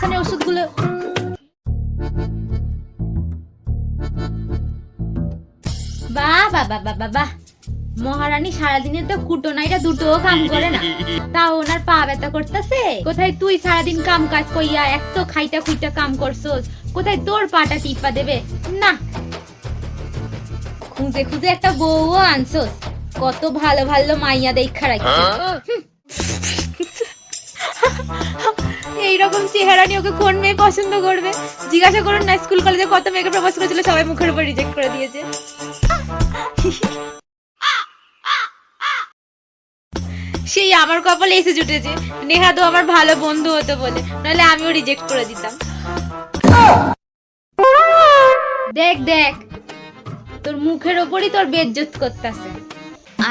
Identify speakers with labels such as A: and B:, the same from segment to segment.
A: ইনফেকশনের ওষুধগুলো। বাহ বাহ বাহ বাহ বাহ, মহারানী সারাদিনে তো কুটোনাইটা দুটোও কাম করে না, তাও ওনার পা ব্যথা করতেছে। কোথায় তুই সারাদিন কাম কাজ কইয়া এক তো খাইটা খুইটা কাম করছস, কোথায় তোর পাটা টিপা দেবে না। খুঁজে খুঁজে একটা বউও আনছস, কত ভালো ভালো মাইয়া দেখা রাখছিস। এইরকম চেহারা নিয়ে ওকে কোন মেয়ে পছন্দ করবে? জিজ্ঞাসা করুন না, স্কুল কলেজে কত মেয়েকে প্রপোজ করেছিল, সবাই মুখের উপর রিজেক্ট করে দিয়েছে। সেই আমার কপালে এসে জুটেছে, নেহাদও আমার ভালো বন্ধু হতো বলে, নাহলে আমিও রিজেক্ট করে দিতাম। দেখ দেখ, তোর মুখের ওপরই তোর বেজ্জত করতেছে।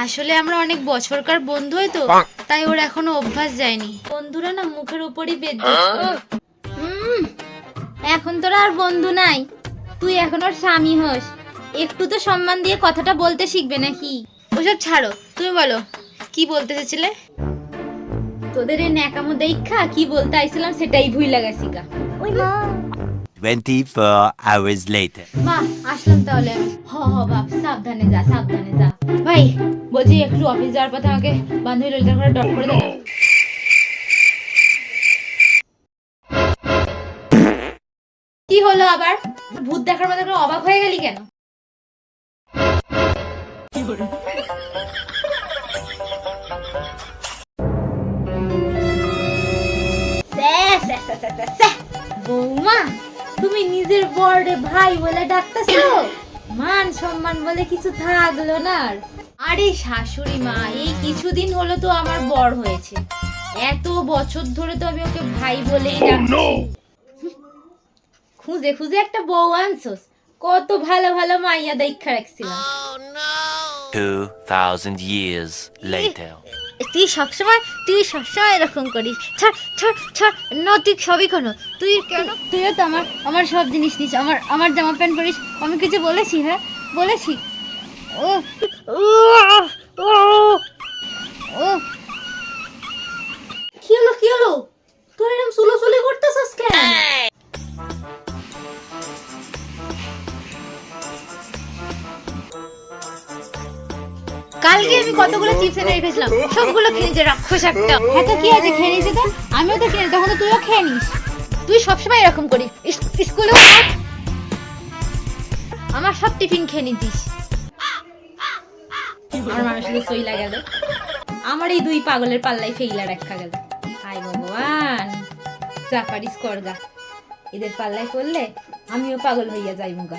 A: আসলে আমরা অনেক বছরকার বন্ধু হয়তো, তাই ওর এখনো অভ্যাস যায়নি। বন্ধুরা না মুখের ওপরই বেজ্জত করে। এখন তোরা আর বন্ধু নাই, তুই এখন ওর স্বামী হোস, একটু তো সম্মান দিয়ে কথাটা বলতে শিখবে নাকি? ওসব ছাড়ো, তুমি বলো কি বলতে চেয়েছিলে? তোদের এই ন্যাকামো দেখা কি বলতে আইছিলাম সেটাই ভুইলা গেছি গা।
B: 24 hours later.
A: মা আসলাম তাহলে আমি। হ হ বাপ, সাবধানে যা সাবধানে যা। ভাই বলছি একটু অফিস যাওয়ার পথে আমাকে বান্ধবী ললিতার ঘরে ড্রপ করে দাও। কি হলো আবার? ভূত দেখার মতো করে অবাক হয়ে গেলি কেন? বৌমা, তুমি নিজের বড়ে ভাই বলে ডাকতেছো, মান সম্মান বলে কিছু থাকলো না। আরে শাশুড়ি মা, এই কিছুদিন হলো তো আমার বড় হয়েছে, এত বছর ধরে তো আমি ওকে ভাই বলেই ডাকছি। খুঁজে খুঁজে একটা বউ আনছোস, কত ভালো ভালো মাইয়া দেখা রাখছিলাম।
B: 2000 years later.
A: তুই সবসময় এরকম করিস। ছাড় ছাড় ছাড়, না তুই সবই কেন, তুই কেন, তুইও তো আমার সব জিনিস নিস, আমার জামা প্যান্ট পরিস, আমি কিছু বলেছি? হ্যাঁ বলেছি। ও ও ও ও কি হলো তোর এরকম সুলোসুলি করতেছস কেন? কালকে আমি কতগুলো চিপস এনে রেখেছিলাম, সবগুলো খেয়ে নিয়েছে রাক্ষস একটা। হ্যাঁ তো কি আছে, খেয়ে নিয়েছে তো, আমিও তো খেয়ে, তখন তো তুইও খেয়ে নিস। তুই সবসময় এরকম করিস, স্কুলে আমার সব টিফিন খেয়ে নিতিস। আমার মানুষের সইলা গেল, আমার এই দুই পাগলের পাল্লাই ফেইলা রাখা গেল। হায় ভগবান, যা পারিস করগা, এদের পাল্লাই করলে আমিও পাগল হইয়া যাই মুগা।